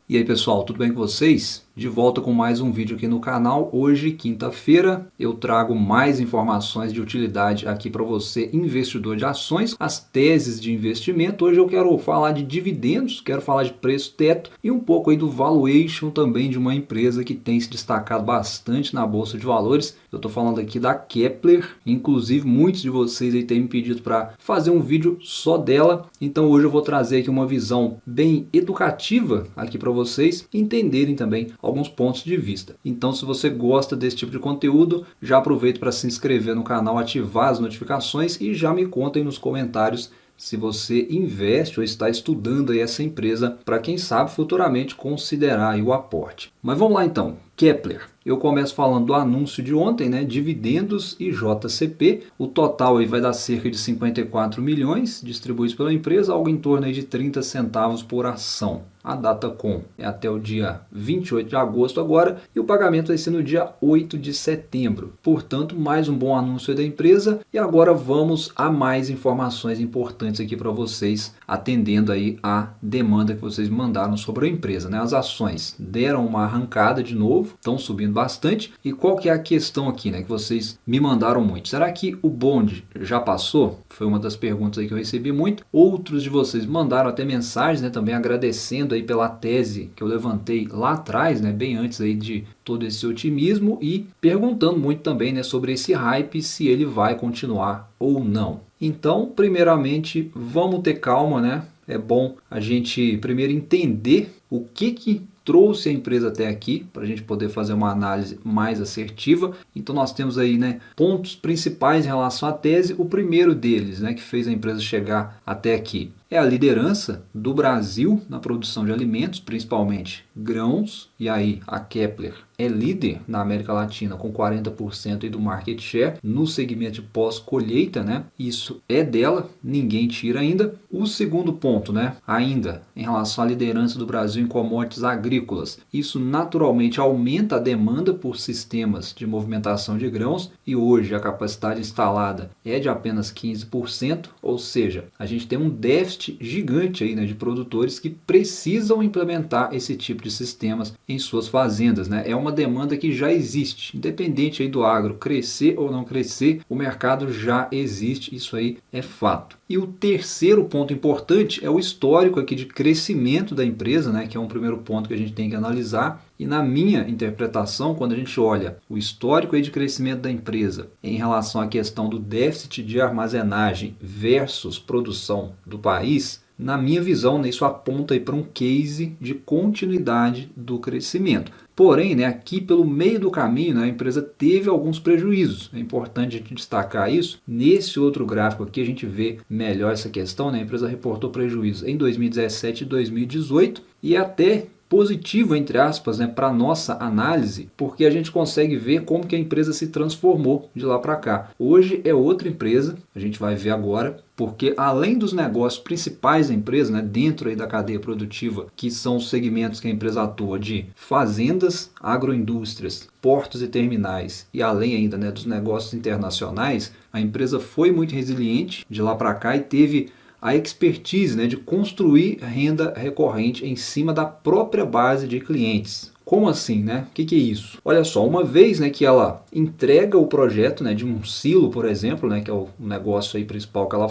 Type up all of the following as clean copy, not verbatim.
E aí pessoal, tudo bem com vocês? De volta com mais um vídeo aqui no canal. Hoje, quinta-feira, eu trago mais informações de utilidade aqui para você, investidor de ações, as teses de investimento. Hoje eu quero falar de dividendos, quero falar de preço teto e um pouco aí do valuation também de uma empresa que tem se destacado bastante na Bolsa de Valores. Eu estou falando aqui da Kepler, inclusive muitos de vocês aí têm me pedido para fazer um vídeo só dela. Então hoje eu vou trazer aqui uma visão bem educativa aqui para vocês entenderem também alguns pontos de vista. Então, se você gosta desse tipo de conteúdo, já aproveita para se inscrever no canal, ativar as notificações e já me contem nos comentários se você investe ou está estudando aí essa empresa para quem sabe futuramente considerar aí o aporte. Mas vamos lá então. Kepler. Eu começo falando do anúncio de ontem, né? Dividendos e JCP. O total aí vai dar cerca de 54 milhões distribuídos pela empresa, algo em torno aí de 30 centavos por ação. A data com é até o dia 28 de agosto agora e o pagamento vai ser no dia 8 de setembro. Portanto, mais um bom anúncio da empresa. E agora vamos a mais informações importantes aqui para vocês, atendendo aí a demanda que vocês mandaram sobre a empresa, né? As ações deram uma arrancada de novo, estão subindo bastante. E qual que é a questão aqui, né, que vocês me mandaram muito? Será que o bonde já passou? Foi uma das perguntas aí que eu recebi muito. Outros de vocês mandaram até mensagens, né, também agradecendo aí pela tese que eu levantei lá atrás, né, bem antes aí de todo esse otimismo e perguntando muito também, né, sobre esse hype, se ele vai continuar ou não. Então, primeiramente, vamos ter calma, né? É bom a gente primeiro entender o que trouxe a empresa até aqui, para a gente poder fazer uma análise mais assertiva. Então nós temos aí, né, pontos principais em relação à tese. O primeiro deles, né, que fez a empresa chegar até aqui, é a liderança do Brasil na produção de alimentos, principalmente grãos. E aí a Kepler é líder na América Latina com 40% aí do market share no segmento de pós-colheita, né? Isso é dela, ninguém tira ainda. O segundo ponto, né, ainda em relação à liderança do Brasil em commodities agrícolas, isso naturalmente aumenta a demanda por sistemas de movimentação de grãos e hoje a capacidade instalada é de apenas 15%, ou seja, a gente tem um déficit gigante aí, né, de produtores que precisam implementar esse tipo de sistemas em suas fazendas, né? É uma demanda que já existe, independente aí do agro crescer ou não crescer, o mercado já existe, isso aí é fato. E o terceiro ponto importante é o histórico aqui de crescimento da empresa, né, que é um primeiro ponto que a gente tem que analisar. E na minha interpretação, quando a gente olha o histórico aí de crescimento da empresa em relação à questão do déficit de armazenagem versus produção do país, na minha visão, né, isso aponta aí para um case de continuidade do crescimento. Porém, né, aqui pelo meio do caminho, né, a empresa teve alguns prejuízos. É importante a gente destacar isso. Nesse outro gráfico aqui a gente vê melhor essa questão, né? A empresa reportou prejuízos em 2017 e 2018 e até positivo, entre aspas, né, para nossa análise, porque a gente consegue ver como que a empresa se transformou de lá para cá. Hoje é outra empresa, a gente vai ver agora, porque além dos negócios principais da empresa, né, dentro aí da cadeia produtiva, que são os segmentos que a empresa atua de fazendas, agroindústrias, portos e terminais, e além ainda, né, dos negócios internacionais, a empresa foi muito resiliente de lá para cá e teve a expertise, né, de construir renda recorrente em cima da própria base de clientes. Como assim, né? O que é isso? Olha só, uma vez, né, que ela entrega o projeto, né, de um silo, por exemplo, né, que é o negócio aí principal que ela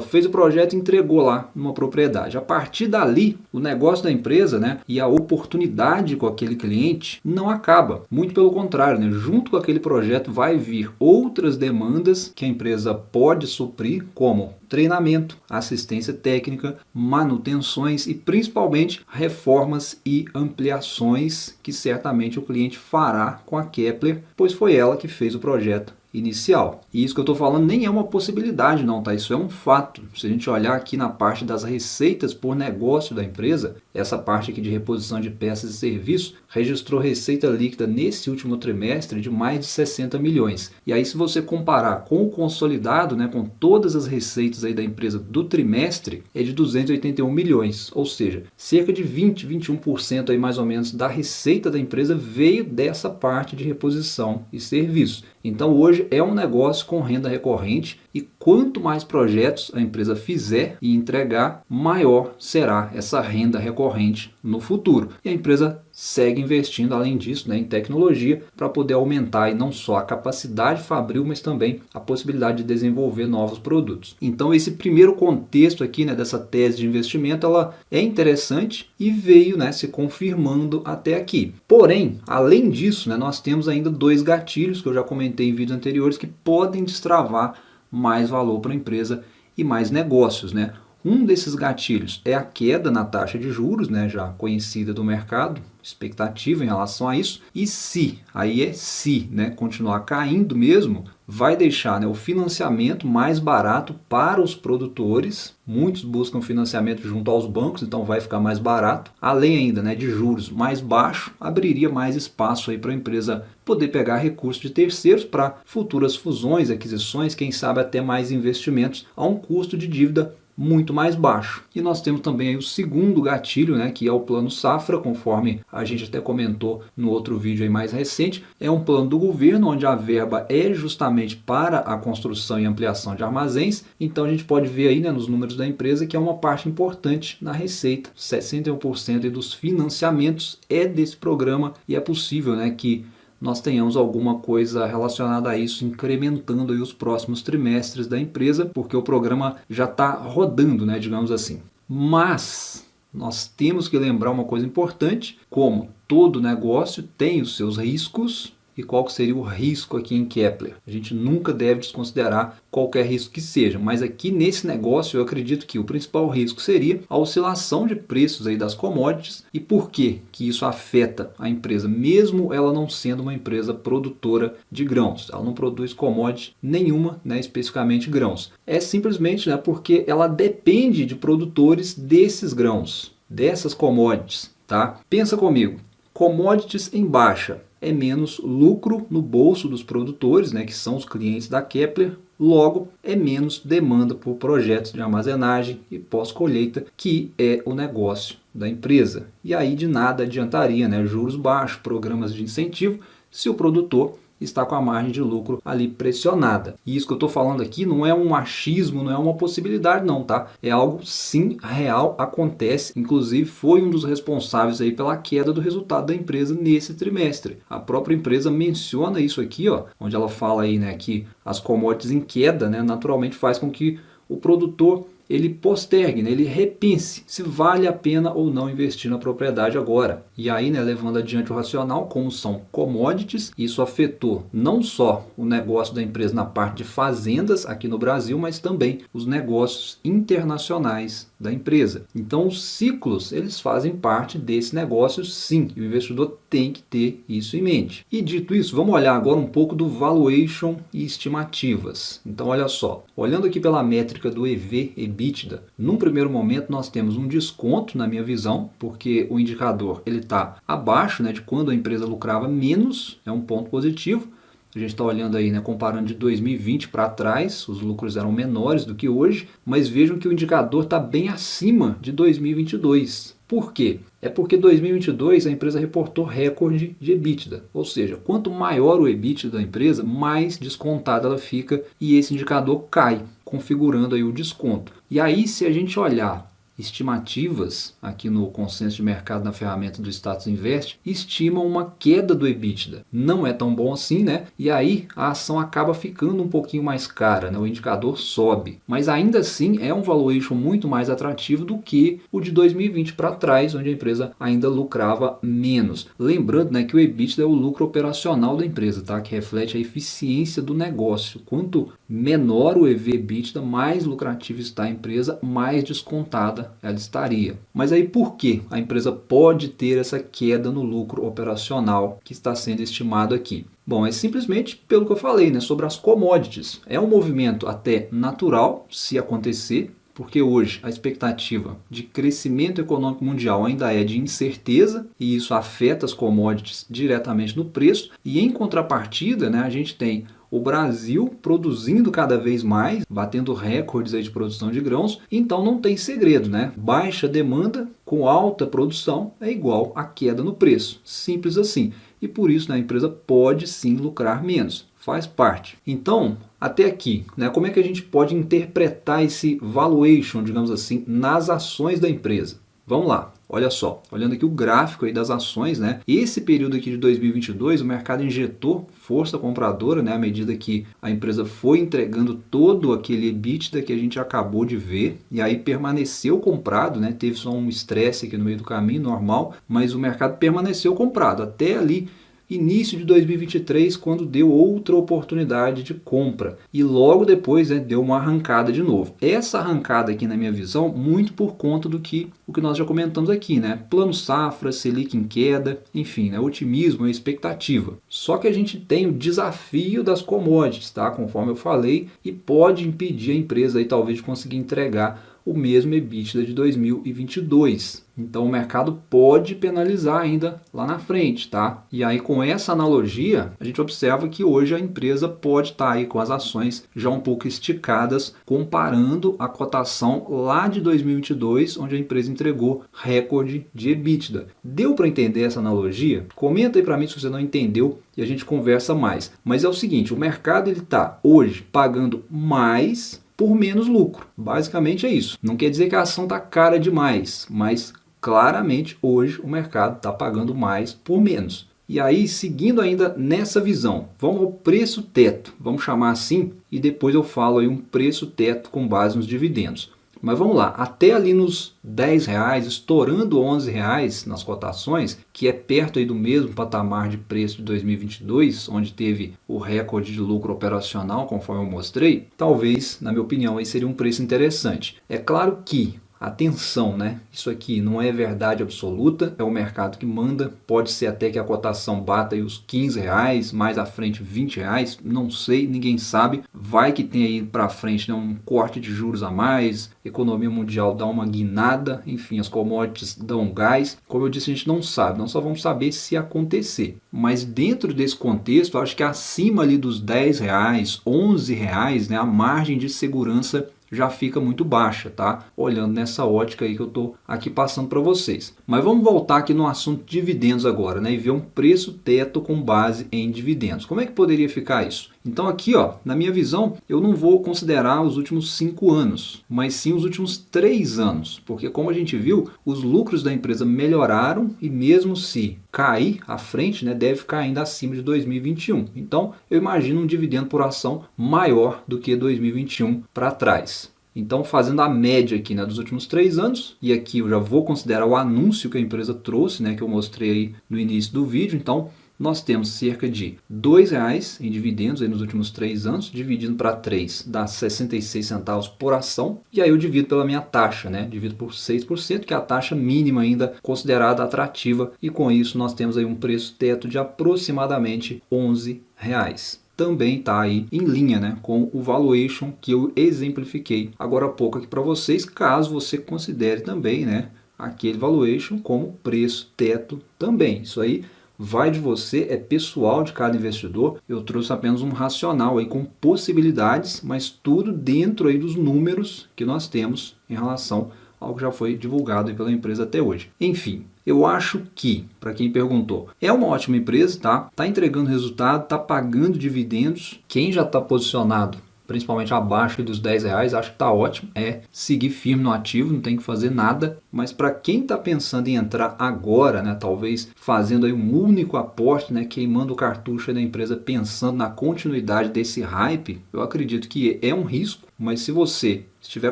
fez o projeto e entregou lá numa propriedade. A partir dali, o negócio da empresa, né, e a oportunidade com aquele cliente não acaba. Muito pelo contrário, né, junto com aquele projeto vai vir outras demandas que a empresa pode suprir, como treinamento, assistência técnica, manutenções e principalmente reformas e ampliações que certamente o cliente fará com a Kepler, pois foi ela que fez o projeto inicial. E isso que eu estou falando nem é uma possibilidade não, tá? Isso é um fato. Se a gente olhar aqui na parte das receitas por negócio da empresa, essa parte aqui de reposição de peças e serviços registrou receita líquida nesse último trimestre de mais de 60 milhões. E aí se você comparar com o consolidado, né, com todas as receitas aí da empresa do trimestre, é de 281 milhões. Ou seja, cerca de 21% aí mais ou menos da receita da empresa veio dessa parte de reposição e serviços. Então hoje é um negócio com renda recorrente E quanto mais projetos a empresa fizer e entregar, maior será essa renda recorrente no futuro. E a empresa segue investindo, além disso, né, em tecnologia para poder aumentar aí, não só a capacidade fabril, mas também a possibilidade de desenvolver novos produtos. Então esse primeiro contexto aqui, né, dessa tese de investimento, ela é interessante e veio, né, se confirmando até aqui. Porém, além disso, né, nós temos ainda dois gatilhos que eu já comentei em vídeos anteriores que podem destravar mais valor para a empresa e mais negócios, né? Um desses gatilhos é a queda na taxa de juros, né, já conhecida do mercado, expectativa em relação a isso. E se, aí é se, né, continuar caindo mesmo, vai deixar, né, o financiamento mais barato para os produtores. Muitos buscam financiamento junto aos bancos, então vai ficar mais barato. Além ainda, né, de juros mais baixos, abriria mais espaço aí para a empresa poder pegar recursos de terceiros para futuras fusões, aquisições, quem sabe até mais investimentos a um custo de dívida muito mais baixo. E nós temos também aí o segundo gatilho, né, que é o plano safra, conforme a gente até comentou no outro vídeo aí mais recente. É um plano do governo onde a verba é justamente para a construção e ampliação de armazéns. Então a gente pode ver aí, né, nos números da empresa que é uma parte importante na receita. 61% dos financiamentos é desse programa e é possível, né, que nós tenhamos alguma coisa relacionada a isso, incrementando aí os próximos trimestres da empresa, porque o programa já está rodando, né, digamos assim. Mas nós temos que lembrar uma coisa importante, como todo negócio tem os seus riscos. E qual que seria o risco aqui em Kepler? A gente nunca deve desconsiderar qualquer risco que seja, mas aqui nesse negócio eu acredito que o principal risco seria a oscilação de preços aí das commodities. E por que isso afeta a empresa, mesmo ela não sendo uma empresa produtora de grãos? Ela não produz commodity nenhuma, né, especificamente grãos. É simplesmente, né, porque ela depende de produtores desses grãos, dessas commodities, tá? Pensa comigo, commodities em baixa é menos lucro no bolso dos produtores, né, que são os clientes da Kepler. Logo, é menos demanda por projetos de armazenagem e pós-colheita, que é o negócio da empresa. E aí de nada adiantaria, né, juros baixos, programas de incentivo, se o produtor está com a margem de lucro ali pressionada. E isso que eu estou falando aqui não é um achismo, não é uma possibilidade não, tá? É algo sim real, acontece. Inclusive foi um dos responsáveis aí pela queda do resultado da empresa nesse trimestre. A própria empresa menciona isso aqui, ó, onde ela fala aí, né, que as commodities em queda, né, naturalmente faz com que o produtor ele postergue, né, ele repense se vale a pena ou não investir na propriedade agora. E aí, né, levando adiante o racional, como são commodities, isso afetou não só o negócio da empresa na parte de fazendas aqui no Brasil, mas também os negócios internacionais da empresa. Então os ciclos, eles fazem parte desse negócio sim, e o investidor tem que ter isso em mente. E dito isso, vamos olhar agora um pouco do valuation e estimativas. Então olha só, olhando aqui pela métrica do EV/EBITDA, num primeiro momento nós temos um desconto na minha visão, porque o indicador ele está abaixo, né, de quando a empresa lucrava menos, é um ponto positivo. A gente está olhando aí, né, comparando de 2020 para trás, os lucros eram menores do que hoje, mas vejam que o indicador está bem acima de 2022. Por quê? É porque 2022 a empresa reportou recorde de EBITDA, ou seja, quanto maior o EBITDA da empresa, mais descontada ela fica e esse indicador cai, configurando aí o desconto. E aí, se a gente olhar estimativas aqui no consenso de mercado na ferramenta do Status Invest estimam uma queda do EBITDA. Não é tão bom assim, né? E aí a ação acaba ficando um pouquinho mais cara, né? O indicador sobe. Mas ainda assim é um valuation muito mais atrativo do que o de 2020 para trás, onde a empresa ainda lucrava menos. Lembrando, né, que o EBITDA é o lucro operacional da empresa, tá? Que reflete a eficiência do negócio. Quanto menor o EV/EBITDA, mais lucrativa está a empresa, mais descontada ela estaria. Mas aí por que a empresa pode ter essa queda no lucro operacional que está sendo estimado aqui? Bom, é simplesmente pelo que eu falei, né, sobre as commodities. É um movimento até natural se acontecer, porque hoje a expectativa de crescimento econômico mundial ainda é de incerteza e isso afeta as commodities diretamente no preço. E em contrapartida, né, a gente tem o Brasil produzindo cada vez mais, batendo recordes aí de produção de grãos, então não tem segredo, né? Baixa demanda com alta produção é igual a queda no preço, simples assim. E por isso, né, a empresa pode sim lucrar menos. faz parte. Então, até aqui, né, como é que a gente pode interpretar esse valuation, digamos assim, nas ações da empresa? Vamos lá, olha só, olhando aqui o gráfico aí das ações, né? Esse período aqui de 2022, o mercado injetou força compradora, né? À medida que a empresa foi entregando todo aquele EBITDA que a gente acabou de ver, e aí permaneceu comprado, né? Teve só um estresse aqui no meio do caminho, normal, mas o mercado permaneceu comprado até ali início de 2023, quando deu outra oportunidade de compra. E logo depois, né, deu uma arrancada de novo. Essa arrancada aqui, na minha visão, muito por conta do que nós já comentamos aqui, né? Plano safra, Selic em queda, enfim, né? Otimismo e expectativa. Só que a gente tem o desafio das commodities, tá? Conforme eu falei, e pode impedir a empresa aí, talvez, de conseguir entregar o mesmo EBITDA de 2022. Então o mercado pode penalizar ainda lá na frente, tá? E aí com essa analogia, a gente observa que hoje a empresa pode estar aí com as ações já um pouco esticadas, comparando a cotação lá de 2022, onde a empresa entregou recorde de EBITDA. Deu para entender essa analogia? Comenta aí para mim se você não entendeu e a gente conversa mais. Mas é o seguinte, o mercado ele está hoje pagando mais por menos lucro. Basicamente é isso. Não quer dizer que a ação está cara demais, mas claramente hoje o mercado está pagando mais por menos. E aí, seguindo ainda nessa visão, vamos ao preço teto, vamos chamar assim, e depois eu falo aí um preço teto com base nos dividendos. Mas vamos lá, até ali nos R$10, estourando R$11 nas cotações, que é perto aí do mesmo patamar de preço de 2022, onde teve o recorde de lucro operacional, conforme eu mostrei, talvez, na minha opinião, aí seria um preço interessante. É claro que, atenção, né? Isso aqui não é verdade absoluta, é o mercado que manda, pode ser até que a cotação bata aí os R$15, mais à frente R$20, não sei, ninguém sabe, vai que tem aí para frente, né, um corte de juros a mais, economia mundial dá uma guinada, enfim, as commodities dão gás, como eu disse, a gente não sabe, nós só vamos saber se acontecer, mas dentro desse contexto, acho que acima ali dos R$10, R$11, né, a margem de segurança já fica muito baixa, tá? Olhando nessa ótica aí que eu estou aqui passando para vocês. Mas vamos voltar aqui no assunto de dividendos agora, né? E ver um preço teto com base em dividendos. Como é que poderia ficar isso? Então aqui, ó, na minha visão, eu não vou considerar os últimos 5 anos, mas sim os últimos 3 anos. Porque como a gente viu, os lucros da empresa melhoraram e mesmo se cair à frente, né, deve ficar ainda acima de 2021. Então eu imagino um dividendo por ação maior do que 2021 para trás. Então, fazendo a média aqui, né, dos últimos 3 anos, e aqui eu já vou considerar o anúncio que a empresa trouxe, né, que eu mostrei aí no início do vídeo. Então, nós temos cerca de R$2 em dividendos aí nos últimos 3 anos, dividindo para 3 dá 66 centavos por ação, e aí eu divido pela minha taxa, né? Divido por 6%, que é a taxa mínima ainda considerada atrativa, e com isso nós temos aí um preço teto de aproximadamente R$11. Também está aí em linha, né, com o valuation que eu exemplifiquei agora há pouco aqui para vocês, caso você considere também, né, aquele valuation como preço teto também. Isso aí vai de você, é pessoal de cada investidor. Eu trouxe apenas um racional aí com possibilidades, mas tudo dentro aí dos números que nós temos em relação ao que já foi divulgado aí pela empresa até hoje. Enfim, eu acho que, para quem perguntou, é uma ótima empresa, tá? Tá entregando resultado, tá pagando dividendos. Quem já está posicionado principalmente abaixo dos R$10, acho que está ótimo, é seguir firme no ativo, não tem que fazer nada, mas para quem está pensando em entrar agora, né, talvez fazendo aí um único aporte, né, queimando o cartucho da empresa, pensando na continuidade desse hype, eu acredito que é um risco, mas se você estiver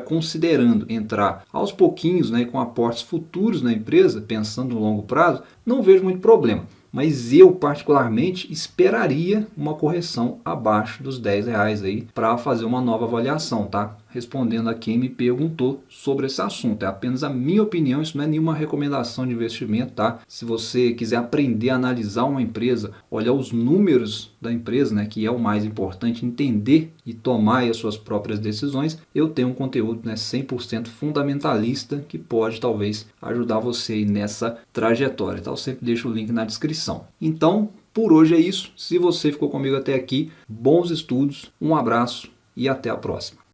considerando entrar aos pouquinhos, né, com aportes futuros na empresa, pensando no longo prazo, não vejo muito problema. Mas eu particularmente esperaria uma correção abaixo dos R$10 aí para fazer uma nova avaliação, tá? Respondendo a quem me perguntou sobre esse assunto. É apenas a minha opinião, isso não é nenhuma recomendação de investimento, tá? Se você quiser aprender a analisar uma empresa, olhar os números da empresa, né, que é o mais importante, entender e tomar aí as suas próprias decisões, eu tenho um conteúdo, né, 100% fundamentalista que pode talvez ajudar você aí nessa trajetória, tá? Eu sempre deixo o link na descrição. Então, por hoje é isso. Se você ficou comigo até aqui, bons estudos, um abraço e até a próxima.